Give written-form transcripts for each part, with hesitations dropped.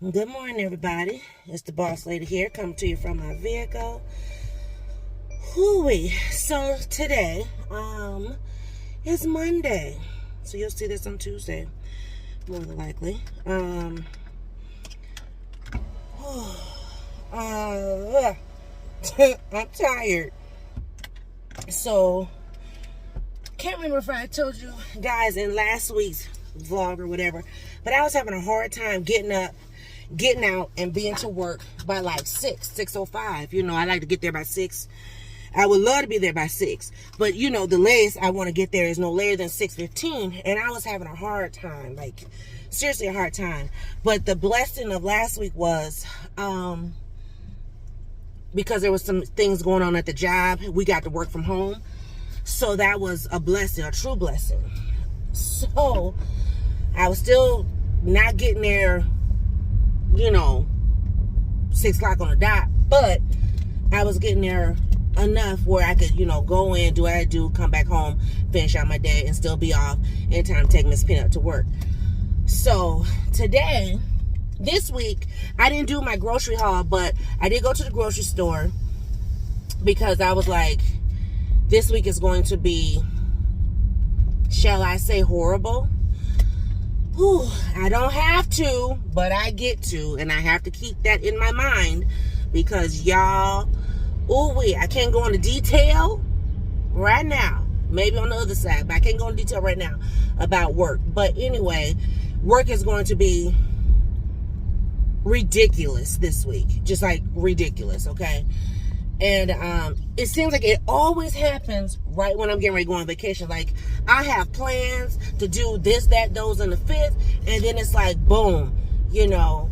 Good morning, everybody. It's the boss lady here, coming to you from my vehicle. Hooey. So today, is Monday. So you'll see this on Tuesday, more than likely. I'm tired. So can't remember if I told you guys in last week's vlog or whatever, but I was having a hard time getting out and being to work by like 6:05. You know, I like to get there by 6. I would love to be there by 6, but you know, the latest I want to get there is no later than 6:15, and I was having a hard time, like seriously a hard time. But the blessing of last week was because there was some things going on at the job, we got to work from home. So that was a blessing, a true blessing. So I was still not getting there, you know, 6 o'clock on the dot, but I was getting there enough where I could, you know, go in, do what I do, come back home, finish out my day, and still be off in time to take Miss Peanut to work. So today, this week, I didn't do my grocery haul, but I did go to the grocery store because I was like, this week is going to be, shall I say, horrible. Whew, I don't have to, but I get to, and I have to keep that in my mind because y'all, I can't go into detail right now. Maybe on the other side, but I can't go into detail right now about work. But anyway, work is going to be ridiculous this week, just like ridiculous, okay? And it seems like it always happens right when I'm getting ready to go on vacation. Like, I have plans to do this, that, those, and the fifth, and then it's like, boom, you know,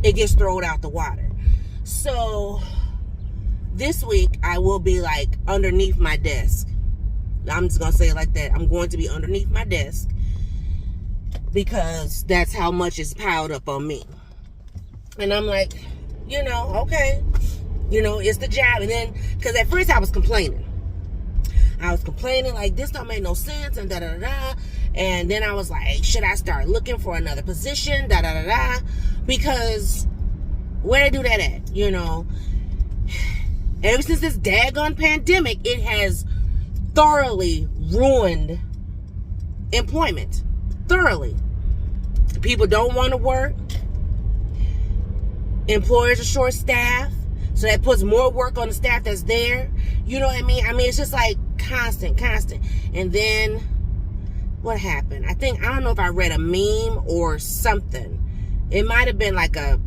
it gets thrown out the water. So this week, I will be like underneath my desk. I'm just going to say it like that. I'm going to be underneath my desk because that's how much is piled up on me. And I'm like, you know, okay. You know, it's the job. And then, because at first I was complaining. Like, this don't make no sense, and da-da-da-da. And then I was like, should I start looking for another position, da-da-da-da? Because where I do that at, you know? Ever since this daggone pandemic, it has thoroughly ruined employment. Thoroughly. People don't want to work. Employers are short-staffed. So that puts more work on the staff that's there. You know what I mean? I mean, it's just like constant. And then what happened? I don't know if I read a meme or something. It might have been like a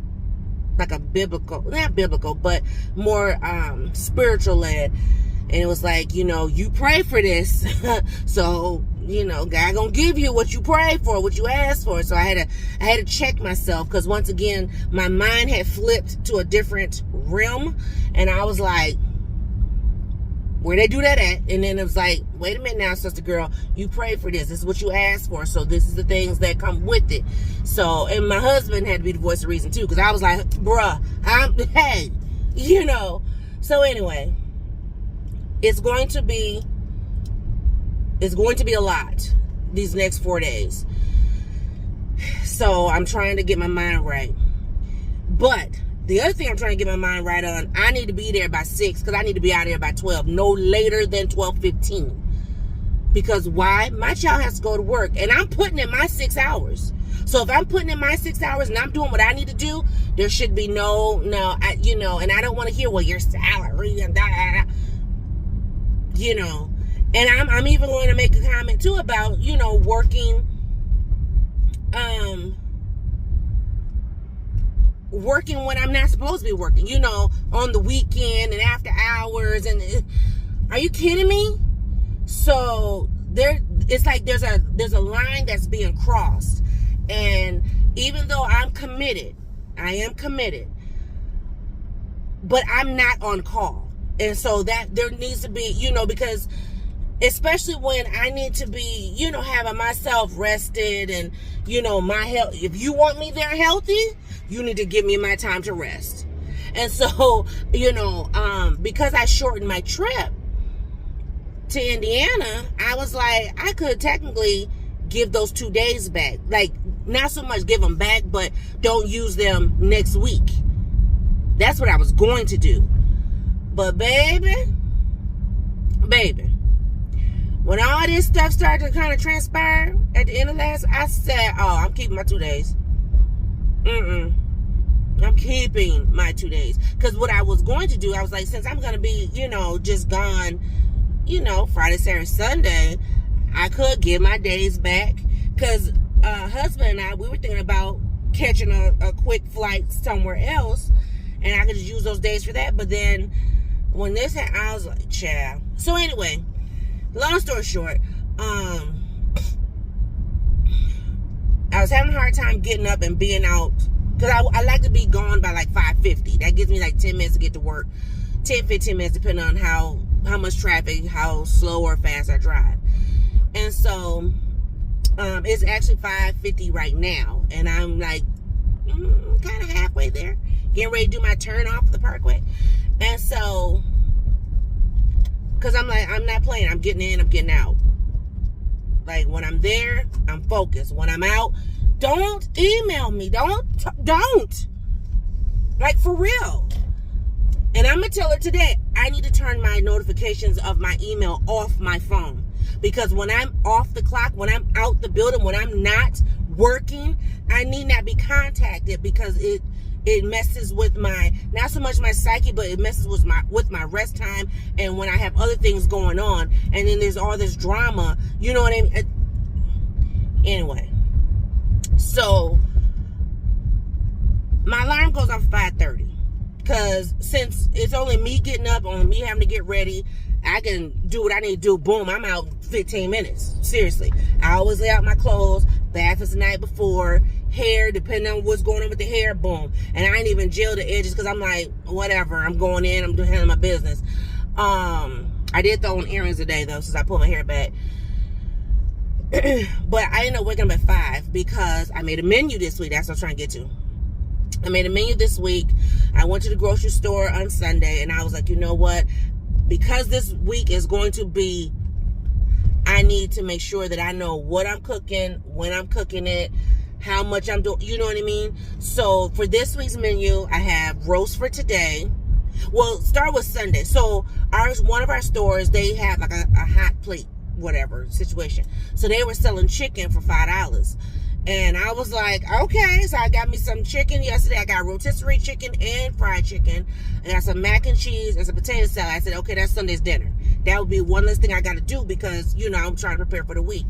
biblical, not biblical, but more spiritual led. And it was like, you know, you pray for this. So, you know, God gonna give you what you pray for, what you ask for. So I had to check myself, because once again, my mind had flipped to a different realm, and I was like, where they do that at? And then it was like, wait a minute now, sister girl, you pray for this. This is what you asked for. So this is the things that come with it. So, and my husband had to be the voice of reason too, because I was like, bruh, hey, you know. So anyway, it's going to be a lot these next 4 days. So I'm trying to get my mind right. But the other thing I'm trying to get my mind right on, I need to be there by 6, because I need to be out of there by 12, no later than 12:15. Because why? My child has to go to work, and I'm putting in my 6 hours. So if I'm putting in my 6 hours and I'm doing what I need to do, there should be you know, and I don't want to hear, well, your salary and that, you know. And I'm even going to make a comment too about, you know, working when I'm not supposed to be working, you know, on the weekend and after hours. And are you kidding me? So it's like there's a line that's being crossed. And even though I am committed, but I'm not on call. And so that there needs to be, you know, because especially when I need to be, you know, having myself rested and, you know, my health. If you want me there healthy, you need to give me my time to rest. And so, you know, because I shortened my trip to Indiana, I was like, I could technically give those 2 days back. Like, not so much give them back, but don't use them next week. That's what I was going to do. But baby, when all this stuff started to kind of transpire at the end of last, I said, oh, I'm keeping my 2 days. I'm keeping my 2 days. Because what I was going to do, I was like, since I'm going to be, just gone, Friday, Saturday, Sunday, I could give my days back. Because husband and I, we were thinking about catching a quick flight somewhere else. And I could just use those days for that. But then when this happened, I was like, child. So anyway, long story short, I was having a hard time getting up and being out. Because I like to be gone by like 5:50. That gives me like 10 minutes to get to work. 10, 15 minutes depending on how much traffic, how slow or fast I drive. And so it's actually 5:50 right now. And I'm like kind of halfway there. Getting ready to do my turn off the parkway. And so, because I'm like, I'm not playing. I'm getting in, I'm getting out. Like when I'm there, I'm focused. When I'm out, don't email me. Don't. Like for real. And I'm going to tell her today, I need to turn my notifications of my email off my phone. Because when I'm off the clock, when I'm out the building, when I'm not working, I need not be contacted because it messes with my, not so much my psyche, but it messes with my rest time and when I have other things going on. And then there's all this drama. You know what I mean? Anyway. So, my alarm goes off at 5:30. Because since it's only me getting up, on me having to get ready, I can do what I need to do. Boom, I'm out 15 minutes. Seriously. I always lay out my clothes. Bath is the night before. Hair, depending on what's going on with the hair, boom. And I ain't even gel the edges because I'm like, whatever. I'm going in. I'm handling my business. I did throw on earrings today, though, since I pulled my hair back. But I ended up waking up at 5 because I made a menu this week. That's what I'm trying to get to. I made a menu this week. I went to the grocery store on Sunday, and I was like, you know what? Because this week is going to be, I need to make sure that I know what I'm cooking, when I'm cooking it, how much I'm doing, you know what I mean? So for this week's menu, I have roast for today. Well, start with Sunday. So one of our stores, they have like a hot plate, whatever situation. So they were selling chicken for $5. And I was like, okay. So I got me some chicken yesterday. I got rotisserie chicken and fried chicken. I got some mac and cheese and some potato salad. I said, okay, that's Sunday's dinner. That would be one less thing I got to do because, I'm trying to prepare for the week.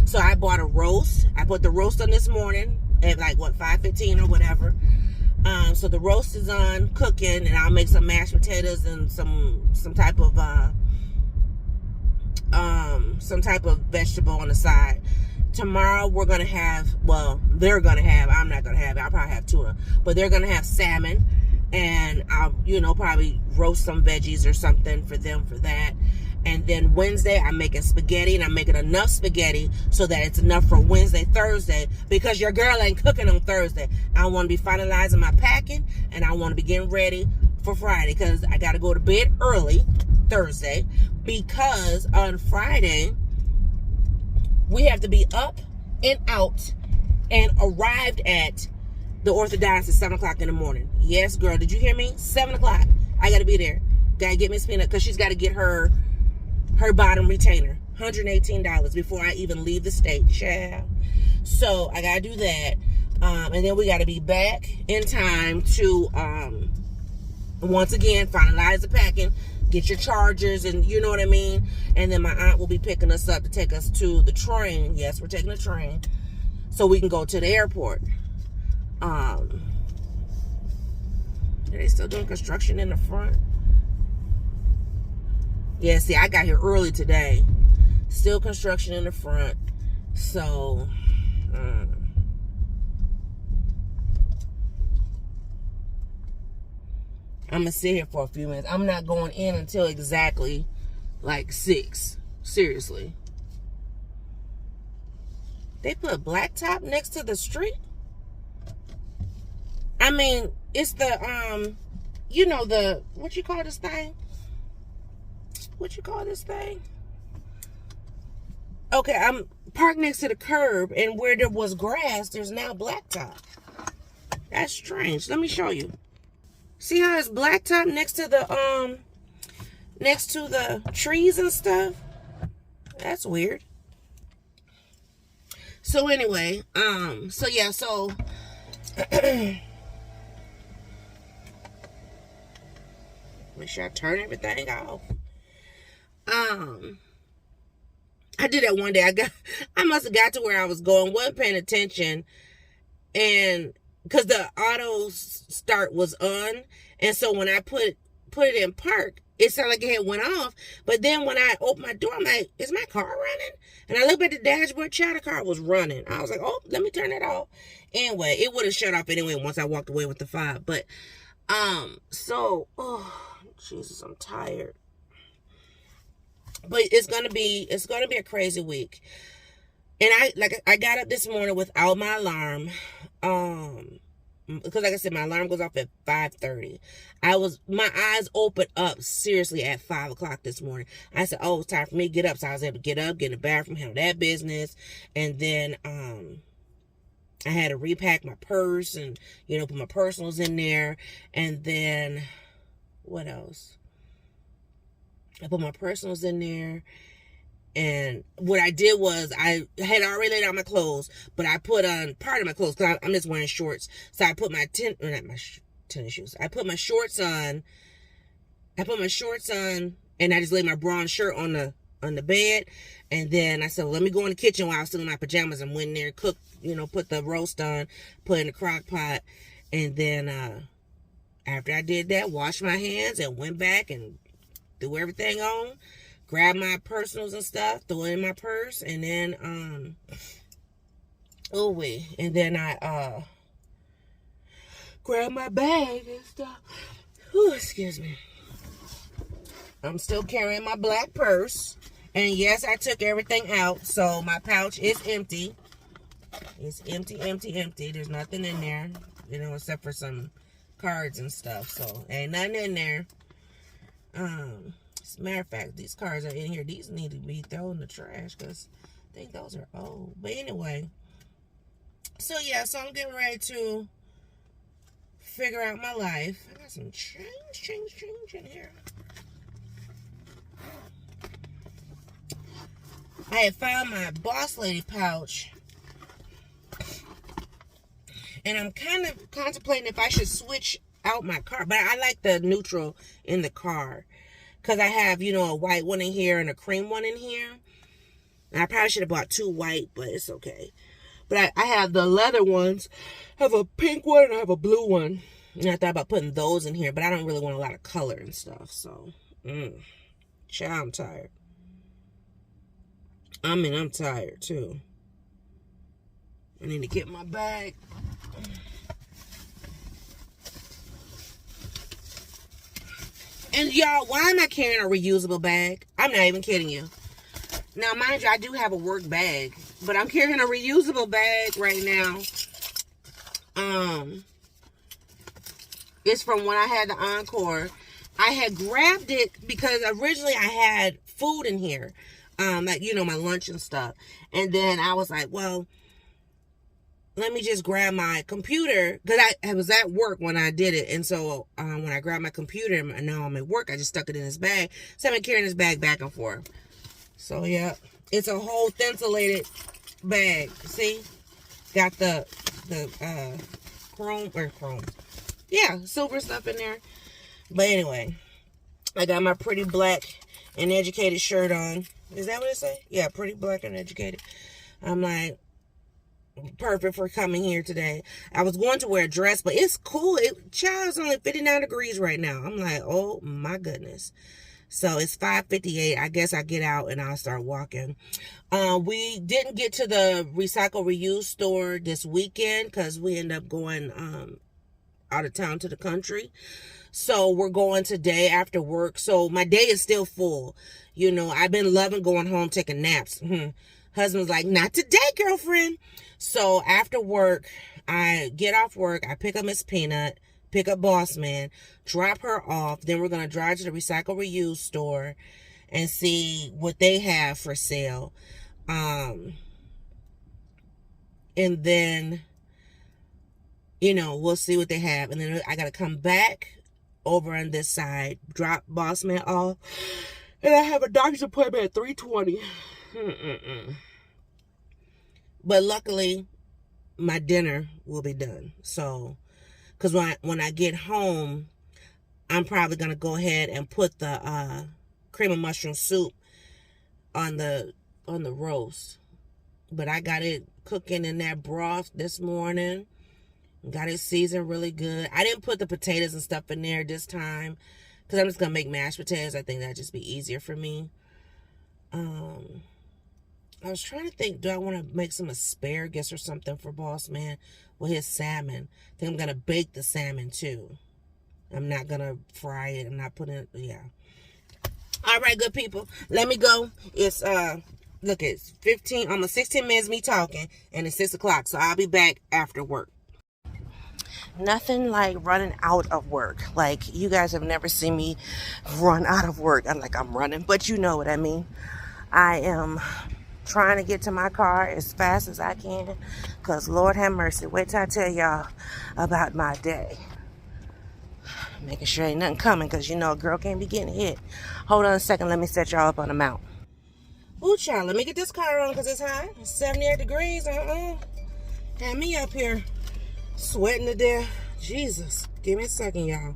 So I bought a roast. I put the roast on this morning at like, 5:15 or whatever. So the roast is on cooking, and I'll make some mashed potatoes and some type of vegetable on the side. Tomorrow we're going to have, they're going to have, I'm not going to have it. I'll probably have tuna. But they're going to have salmon. And I'll, probably roast some veggies or something for them for that. And then Wednesday, I'm making spaghetti. And I'm making enough spaghetti so that it's enough for Wednesday, Thursday. Because your girl ain't cooking on Thursday. I want to be finalizing my packing. And I want to be getting ready for Friday. Because I got to go to bed early Thursday. Because on Friday, we have to be up and out and arrived at the orthodontist at 7 o'clock in the morning. Yes, girl, did you hear me? 7 o'clock. I got to be there. Got to get Miss Peanut because she's got to get her bottom retainer. $118 before I even leave the state, child. So I got to do that. And then we got to be back in time to, once again, finalize the packing. Get your chargers and you know what I mean. And then my aunt will be picking us up to take us to the train. Yes, we're taking the train. So we can go to the airport. Are they still doing construction in the front? Yeah, see, I got here early today. Still construction in the front. So, I'm going to sit here for a few minutes. I'm not going in until exactly like 6. Seriously. They put blacktop next to the street? I mean, it's the, what you call this thing? What you call this thing? Okay, I'm parked next to the curb, and where there was grass, there's now blacktop. That's strange. Let me show you. See how it's blacktop next to the trees and stuff? That's weird. So anyway, so yeah, so make sure I turn everything off. I did that one day. I must have got to where I was going, wasn't paying attention, and because the auto start was on, and so when I put it in park, it sounded like it had went off. But then when I opened my door, I'm like, is my car running? And I looked at the dashboard, child, the car was running. I was like, oh, let me turn it off. Anyway, it would have shut off anyway once I walked away with the 5. But so, oh Jesus, I'm tired. But it's gonna be a crazy week. And I got up this morning without my alarm. Because like I said, my alarm goes off at 5:30. My eyes opened up seriously at 5 o'clock this morning. I said, oh, it's time for me to get up. So I was able to get up, get in the bathroom, handle that business. And then I had to repack my purse and, put my personals in there. And then what else? I put my personals in there. And what I did was I had already laid out my clothes, but I put on part of my clothes because I'm just wearing shorts. So I put my tennis shoes. I put my shorts on. And I just laid my brown shirt on the bed. And then I said, well, let me go in the kitchen while I was still in my pajamas, and went in there, cooked, put the roast on, put it in the crock pot. And then after I did that, washed my hands and went back and threw everything on. Grab my personals and stuff, throw it in my purse, and then and then I grab my bag and stuff. Whew, excuse me. I'm still carrying my black purse, and yes, I took everything out, so my pouch is empty. It's empty. There's nothing in there, except for some cards and stuff. So ain't nothing in there. As a matter of fact, these cards are in here. These need to be thrown in the trash because I think those are old. But anyway, so yeah, so I'm getting ready to figure out my life. I got some change in here. I had found my Boss Lady pouch, and I'm kind of contemplating if I should switch out my car. But I like the neutral in the car. Because I have, a white one in here and a cream one in here. And I probably should have bought 2 white, but it's okay. But I have the leather ones. I have a pink one and I have a blue one. And I thought about putting those in here, but I don't really want a lot of color and stuff. So, child, I'm tired. I'm tired too. I need to get my bag. And y'all, why am I carrying a reusable bag? I'm not even kidding you. Now, mind you, I do have a work bag, but I'm carrying a reusable bag right now. It's from when I had the Encore. I had grabbed it because originally I had food in here, like my lunch and stuff. And then I was like, well, let me just grab my computer, because I was at work when I did it. And so when I grabbed my computer and now I'm at work, I just stuck it in this bag. So I've been carrying this bag back and forth. So yeah, it's a whole insulated bag. See, got the chrome. Yeah, silver stuff in there. But anyway, I got my pretty black and educated shirt on. Is that what it say? Yeah, pretty black and educated. I'm like, perfect for coming here today. I was going to wear a dress, but it's cool. It's only 59 degrees right now. I'm like, oh my goodness. So it's 5:58. I guess I get out and I'll start walking. We didn't get to the recycle reuse store this weekend because we ended up going out of town to the country. So we're going today after work. So my day is still full. I've been loving going home, taking naps. Husband's like, not today, girlfriend. So after work, I get off work, I pick up Miss Peanut, pick up Boss Man, drop her off. Then we're going to drive to the recycle reuse store and see what they have for sale. And then, you know, we'll see what they have. And then I got to come back over on this side, drop Boss Man off. And I have a doctor's appointment at 3:20. But luckily, my dinner will be done. So, because when I get home, I'm probably going to go ahead and put the cream of mushroom soup on the roast. But I got it cooking in that broth this morning. Got it seasoned really good. I didn't put the potatoes and stuff in there this time because I'm just going to make mashed potatoes. I think that'd just be easier for me. I was trying to think, do I want to make some asparagus or something for Boss Man with his salmon? I think I'm going to bake the salmon too. I'm not going to fry it. I'm not putting it, yeah. All right, good people. Let me go. It's, look, it's 15, almost 16 minutes me talking, and it's 6 o'clock, so I'll be back after work. Nothing like running out of work. Like, you guys have never seen me run out of work. I'm running, but you know what I mean. I am trying to get to my car as fast as I can, because Lord have mercy, wait till I tell y'all about my day. Making sure ain't nothing coming, because you know a girl can't be getting hit. Hold on a second, let me set y'all up on the mount. Ooh, child, let me get this car on, because it's hot. It's 78 degrees. Had me up here sweating to death. Jesus. Give me a second, y'all.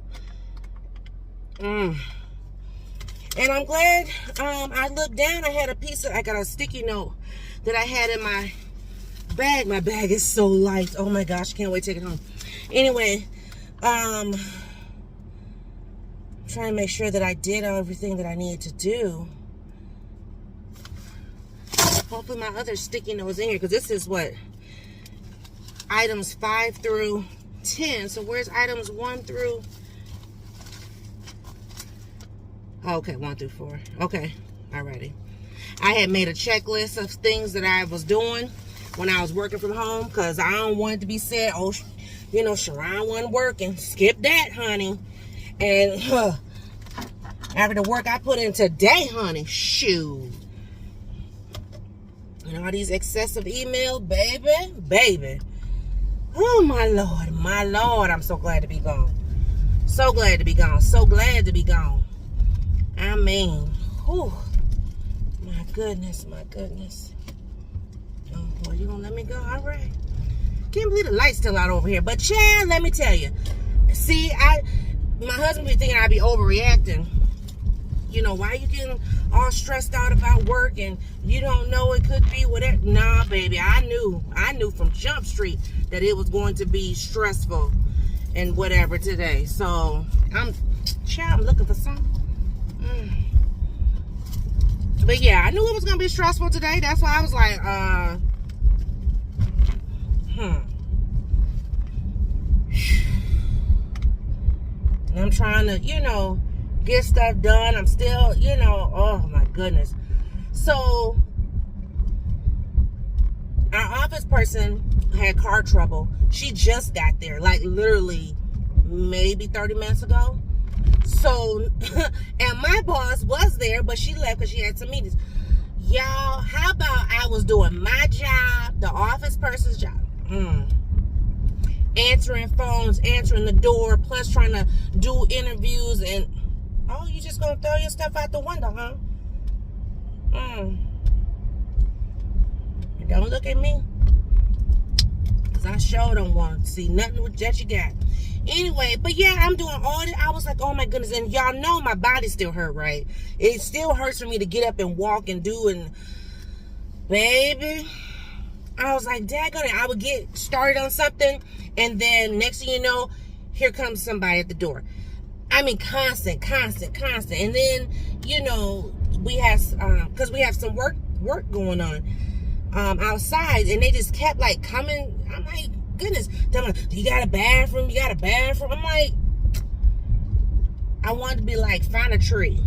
And I'm glad I looked down. I had I got a sticky note that I had in my bag. My bag is so light. Oh my gosh, can't wait to take it home. Anyway, trying to make sure that I did everything that I needed to do. Hopefully my other sticky note is in here, because this is what? Items 5 through 10. So where's items 1 through? Okay, 1 through 4. Okay, alrighty. I had made a checklist of things that I was doing when I was working from home, because I don't want it to be said, oh, you know, Sharon wasn't working. Skip that, honey. And after the work I put in today, honey, shoot. And all these excessive emails, baby. Oh, my Lord, I'm so glad to be gone. So glad to be gone. So glad to be gone. I mean, whew. My goodness. Oh, well, you gonna let me go? All right. Can't believe the light's still out over here. But, child, let me tell you. See, my husband be thinking I be overreacting. You know, why you getting all stressed out about work and you don't know it could be whatever? Nah, baby, I knew from Jump Street that it was going to be stressful and whatever today. So, I'm looking for something. But yeah, I knew it was going to be stressful today. That's why I was like, And I'm trying to, you know, get stuff done. I'm still, you know, oh my goodness. So our office person had car trouble. She just got there, like literally maybe 30 minutes ago. So, and my boss was there, but she left because she had some meetings. Y'all, how about I was doing my job, the office person's job, answering phones, answering the door, plus trying to do interviews, and oh, you just gonna throw your stuff out the window, huh? Don't look at me, because I sure don't want to see nothing with that you got. Anyway, but yeah, I'm doing all that. I was like, oh my goodness. And y'all know my body still hurt, right? It still hurts for me to get up and walk and do. And baby, I was like, daggone it. I would get started on something, and then next thing you know, here comes somebody at the door. I mean, constant. And then, you know, we have, because we have some work going on outside, and they just kept like coming. I'm like, goodness, you got a bathroom? I'm like, I wanted to be like, find a tree.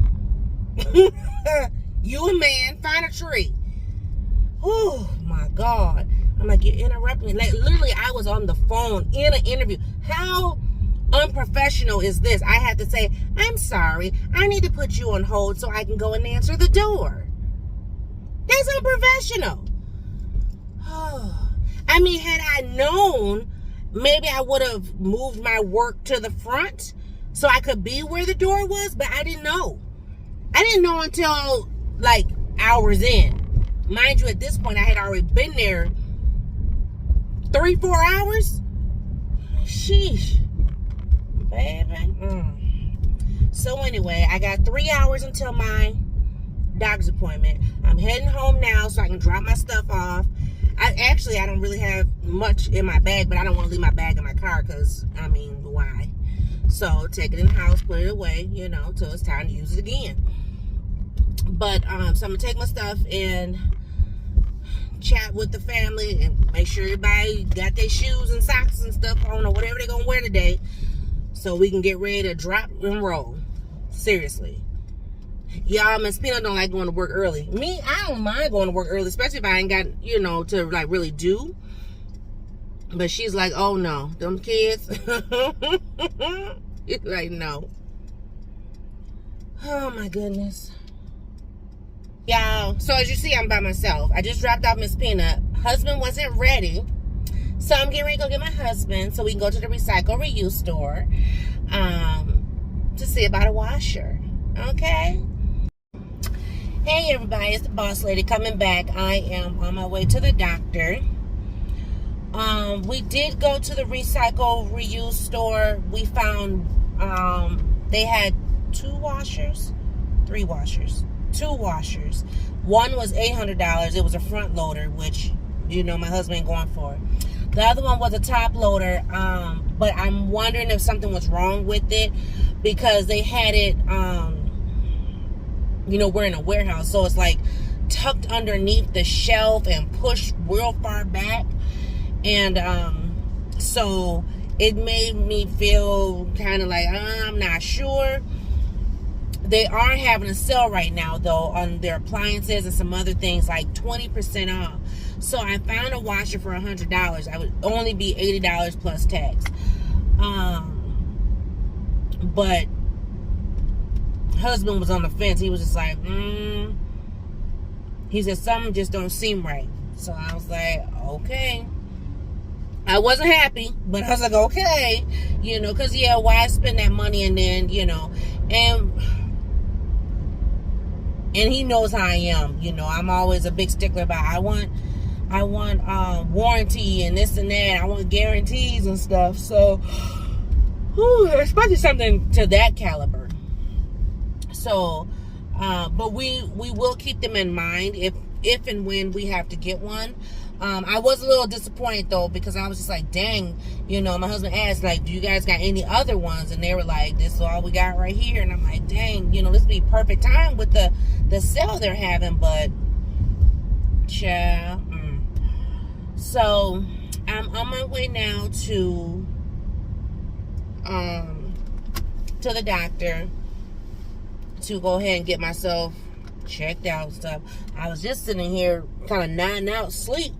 You a man, find a tree. Oh my God. I'm like, you're interrupting me. Like, literally, I was on the phone in an interview. How unprofessional is this? I had to say, I'm sorry, I need to put you on hold so I can go and answer the door. That's unprofessional. Oh. I mean, had I known, maybe I would have moved my work to the front so I could be where the door was, but I didn't know. I didn't know until like hours in. Mind you, at this point, I had already been there 3-4 hours. Sheesh. Baby. So anyway, I got 3 hours until my doctor's appointment. I'm heading home now so I can drop my stuff off. I don't really have much in my bag, but I don't want to leave my bag in my car because, I mean, why? So take it in the house, put it away, you know, till it's time to use it again. But, so I'm going to take my stuff and chat with the family and make sure everybody got their shoes and socks and stuff on or whatever they're going to wear today so we can get ready to drop and roll. Seriously. Y'all, Miss Peanut don't like going to work early. Me, I don't mind going to work early, especially if I ain't got, you know, to like really do. But she's like, oh no, them kids. It's like, no. Oh my goodness. Y'all, so as you see, I'm by myself. I just dropped off Miss Peanut. Husband wasn't ready. So I'm getting ready to go get my husband so we can go to the recycle reuse store to see about a washer. Okay? Hey everybody, it's the boss lady coming back. I am on my way to the doctor. We did go to the recycle reuse store. We found they had 2 washers. One was $800. It was a front loader, which, you know, my husband ain't going for. The other one was a top loader, but I'm wondering if something was wrong with it because they had it, you know, we're in a warehouse, so it's like tucked underneath the shelf and pushed real far back. And so it made me feel kind of like, I'm not sure. They are having a sale right now, though, on their appliances and some other things, like 20% off. So I found a washer for $100. I would only be $80 plus tax. But husband was on the fence. He was just like, he said, something just don't seem right. So I was like, okay. I wasn't happy, but I was like, okay. You know, because, yeah, why spend that money and then, you know, and he knows how I am. You know, I'm always a big stickler about I want warranty and this and that. I want guarantees and stuff. So, especially something to that caliber. So, but we will keep them in mind if and when we have to get one. I was a little disappointed though because I was just like, dang, you know, my husband asked like, do you guys got any other ones? And they were like, this is all we got right here. And I'm like, dang, you know, this would be perfect time with the sale they're having, but child. So I'm on my way now to the doctor to go ahead and get myself checked out and stuff. I was just sitting here kind of nodding out sleep.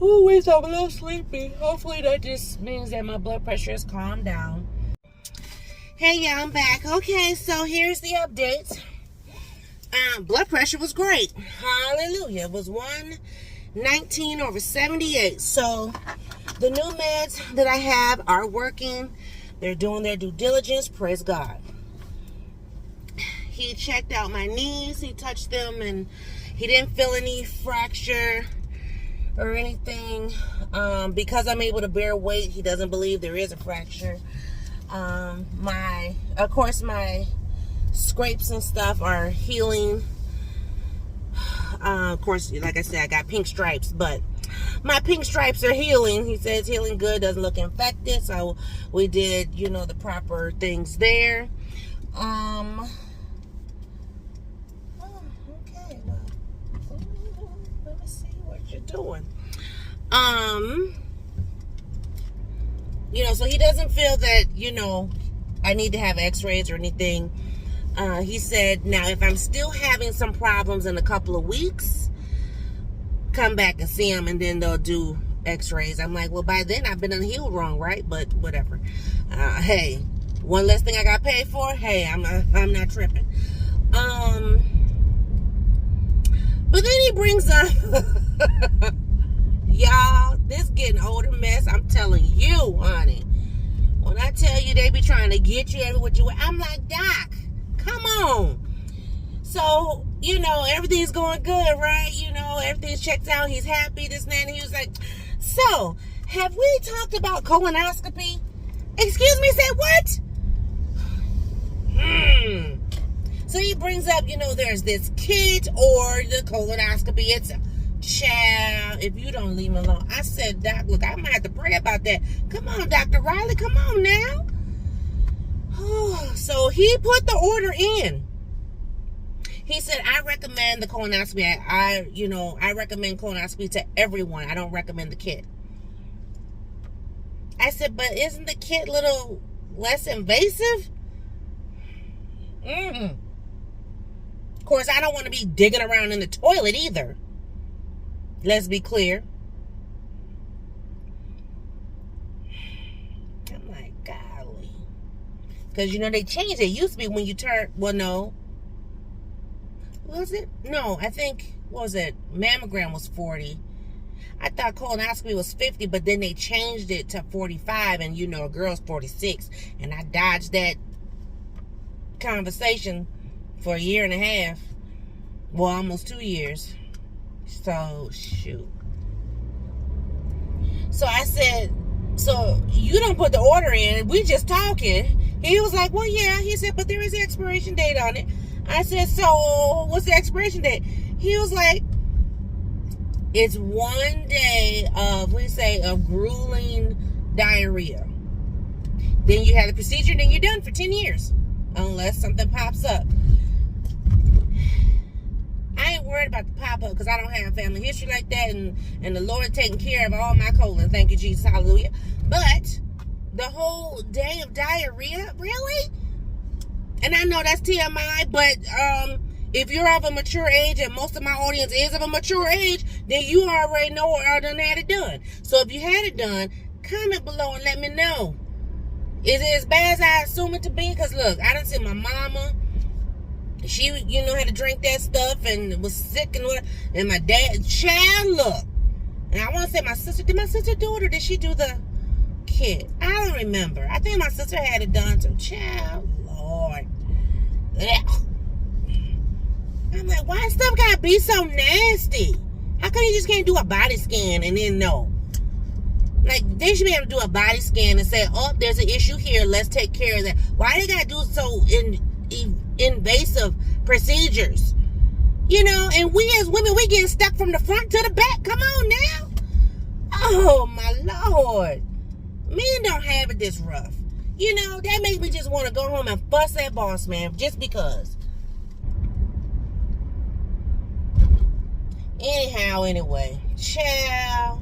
Ooh, I'm a little sleepy. Hopefully that just means that my blood pressure has calmed down. Hey y'all, I'm back. Okay, so here's the update. Blood pressure was great. Hallelujah. It was 119/78. So the new meds that I have are working. They're doing their due diligence. Praise God. He checked out my knees. He touched them and he didn't feel any fracture or anything. Because I'm able to bear weight, he doesn't believe there is a fracture. Of course, my scrapes and stuff are healing. Of course, like I said, I got pink stripes, but my pink stripes are healing. He says healing good, doesn't look infected. So we did, you know, the proper things there. Okay, well, let me see what you're doing. You know, so he doesn't feel that, you know, I need to have x-rays or anything. He said, now, if I'm still having some problems in a couple of weeks, come back and see him, and then they'll do x-rays. I'm like, well, by then I've been unhealed wrong, right? But whatever. Hey, one less thing I got paid for. Hey, I'm not tripping. But then he brings up, y'all, trying to get you everywhere you went. I'm like, Doc, come on. So, you know, everything's going good, right? You know, everything's checked out. He's happy, this and that. And he was like, so, have we talked about colonoscopy? Excuse me, said what? So he brings up, you know, there's this kit or the colonoscopy. It's a child. If you don't leave me alone. I said, Doc, look, I might have to pray about that. Come on, Dr. Riley, come on now. So he put the order in. He said, I recommend the colonoscopy. I recommend colonoscopy to everyone. I don't recommend the kit. I said, but isn't the kit a little less invasive? Of course, I don't want to be digging around in the toilet either. Let's be clear. I'm like, golly. Because, you know, they changed it. It used to be when you turn, well, no. Was it? No, I think, what was it? Mammogram was 40. I thought colonoscopy was 50, but then they changed it to 45, and, you know, a girl's 46. And I dodged that conversation for a year and a half. Well, almost 2 years. So, shoot. So I said, so you don't put the order in. We just talking. He was like, well, yeah. He said, but there is an expiration date on it. I said, so what's the expiration date? He was like, it's 1 day of, of grueling diarrhea. Then you have the procedure, then you're done for 10 years. Unless something pops up. I ain't worried about the pop-up because I don't have family history like that, and the Lord taking care of all my colon. Thank you, Jesus. Hallelujah. But the whole day of diarrhea, really? And I know that's TMI, but if you're of a mature age, and most of my audience is of a mature age, then you already know or done had it done. So if you had it done, comment below and let me know. Is it as bad as I assume it to be? Because look, I done see my mama. She, you know, had to drink that stuff and was sick and whatever. And my dad, child, look. And I want to say my sister, did my sister do it or did she do the kit? I don't remember. I think my sister had it done too. Child, Lord. Ugh. I'm like, why stuff gotta be so nasty? How come you just can't do a body scan and then know? Like, they should be able to do a body scan and say, oh, there's an issue here. Let's take care of that. Why they gotta do so invasive procedures? You know, and we as women, we getting stuck from the front to the back. Come on now. Oh, my Lord. Men don't have it this rough. You know, that makes me just want to go home and fuss that boss man just because. Anyhow, anyway. Child.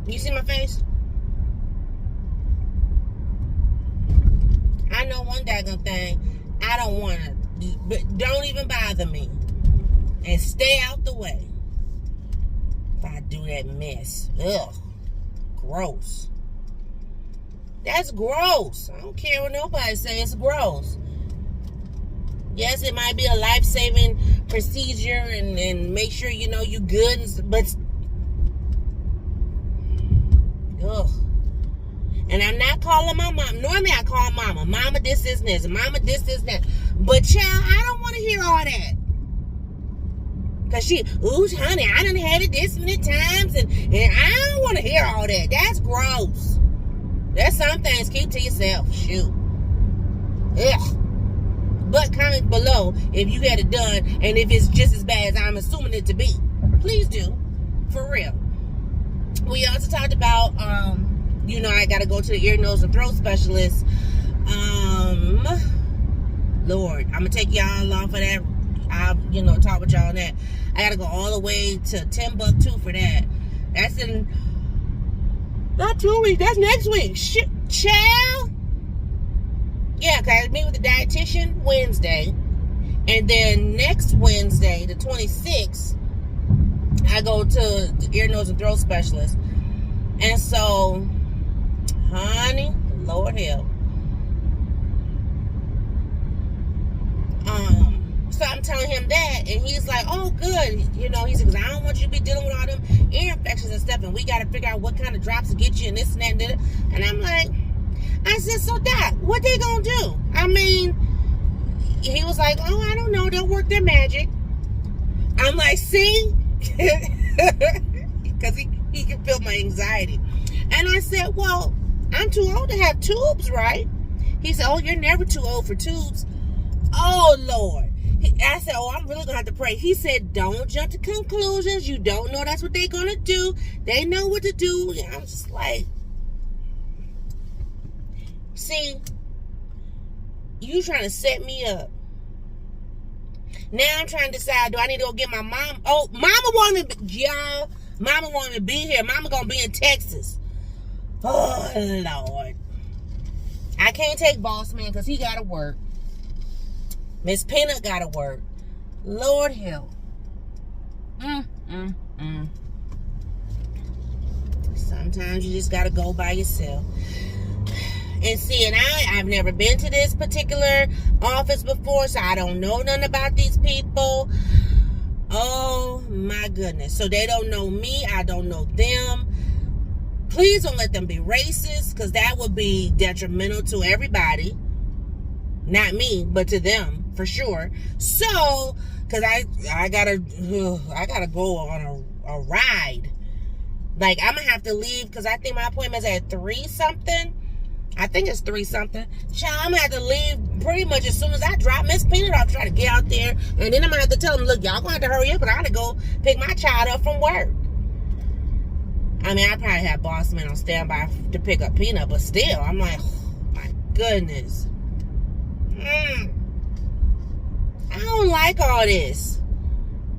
You see my face? I know one daggone thing. I don't want to. But don't even bother me. And stay out the way. If I do that mess. Ugh. Gross. That's gross. I don't care what nobody says. It's gross. Yes, it might be a life-saving procedure and make sure you know you good, but ugh. And I'm not calling my mom. Normally I call mama. Mama this, this, and this. Mama this, this, and that. But child, I don't want to hear all that. Because she, ooh, honey, I done had it this many times and I don't want to hear all that. That's gross. That's some things keep to yourself. Shoot. Ugh. But comment below if you had it done and if it's just as bad as I'm assuming it to be. Please do. For real. We also talked about, you know, I got to go to the ear, nose, and throat specialist. Lord, I'm going to take y'all along for that. I'll, you know, talk with y'all on that. I got to go all the way to Timbuktu for that. That's in, not 2 weeks. That's next week. Shit, child. Yeah, because I meet with the dietitian Wednesday. And then next Wednesday, the 26th, I go to the ear, nose, and throat specialist. And so, honey, Lord help. So I'm I'm telling him that, and he's like, oh, good. You know, he said, because I don't want you to be dealing with all them ear infections and stuff, and we got to figure out what kind of drops to get you and this and that and that. And I'm like, I said, so Doc, what they gonna do? I mean, he was like, oh, I don't know. They'll work their magic. I'm like, see? Because he can feel my anxiety. And I said, well, I'm too old to have tubes, right? He said, oh, you're never too old for tubes. Oh, Lord. I said, oh, I'm really going to have to pray. He said, don't jump to conclusions. You don't know that's what they're going to do. They know what to do. And I'm just like, see, you trying to set me up. Now I'm trying to decide, do I need to go get my mom? Oh, Mama wanted me, y'all. Mama wanted me to be here. Mama going to be in Texas. Oh, Lord. I can't take Boss Man because he got to work. Miss Peanut got to work. Lord help. Sometimes you just got to go by yourself. And see, and I've never been to this particular office before, so I don't know nothing about these people. Oh, my goodness. So they don't know me. I don't know them. Please don't let them be racist, because that would be detrimental to everybody. Not me, but to them, for sure. So, because I gotta go on a ride. Like, I'm going to have to leave, because I think my appointment's at 3-something. I think it's 3-something. Child, I'm going to have to leave pretty much as soon as I drop Miss Peanut off, try to get out there. And then I'm going to have to tell them, look, y'all going to have to hurry up, and I got to go pick my child up from work. I mean, I probably have Boss Man on standby to pick up Peanut, but still, I'm like, oh, my goodness. I don't like all this.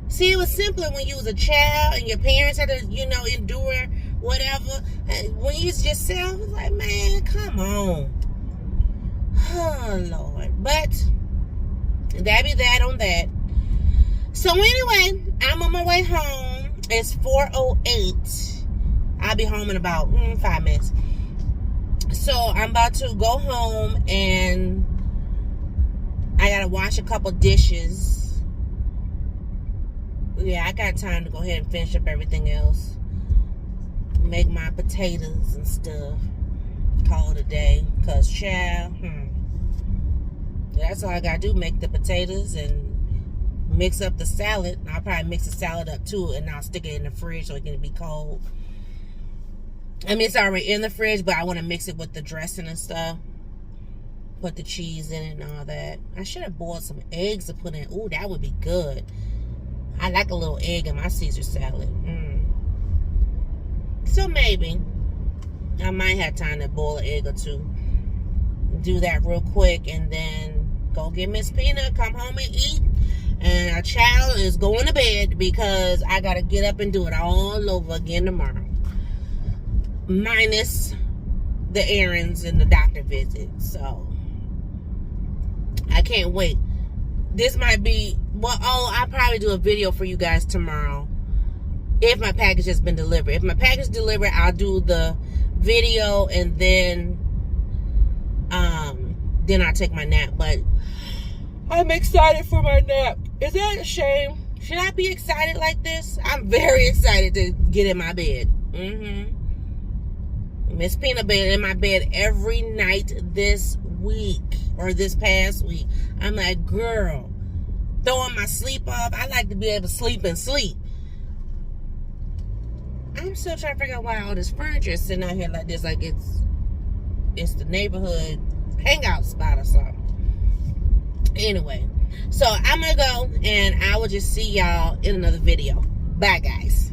See, it was simpler when you was a child and your parents had to, you know, endure whatever. And when you was yourself, it's like, man, come on. Oh, Lord. But that be that on that. So anyway, I'm on my way home. It's 4:08. I'll be home in about 5 minutes. So I'm about to go home, and I gotta wash a couple dishes. Yeah, I got time to go ahead and finish up everything else. Make my potatoes and stuff. Call it a day. Cause child, that's all I gotta do. Make the potatoes and mix up the salad. I'll probably mix the salad up too, and I'll stick it in the fridge so it can be cold. I mean, it's already in the fridge, but I want to mix it with the dressing and stuff. Put the cheese in it and all that. I should have boiled some eggs to put in. Ooh, that would be good. I like a little egg in my Caesar salad. So maybe I might have time to boil an egg or two. Do that real quick, and then go get Miss Peanut, come home and eat. And our child is going to bed because I got to get up and do it all over again tomorrow. Minus the errands and the doctor visits. So I can't wait. This might be, well, I'll probably do a video for you guys tomorrow if my package has been delivered. If my package is delivered, I'll do the video, and then I'll take my nap. But I'm excited for my nap. Is that a shame? Should I be excited like this? I'm very excited to get in my bed. Miss Peanut been in my bed every night this week, or this past week. I'm like, girl, throwing my sleep off. I like to be able to sleep and sleep. I'm still trying to figure out why all this furniture is sitting out here like this, like it's the neighborhood hangout spot or something. Anyway, so I'm gonna go, and I will just see y'all in another video. Bye, guys.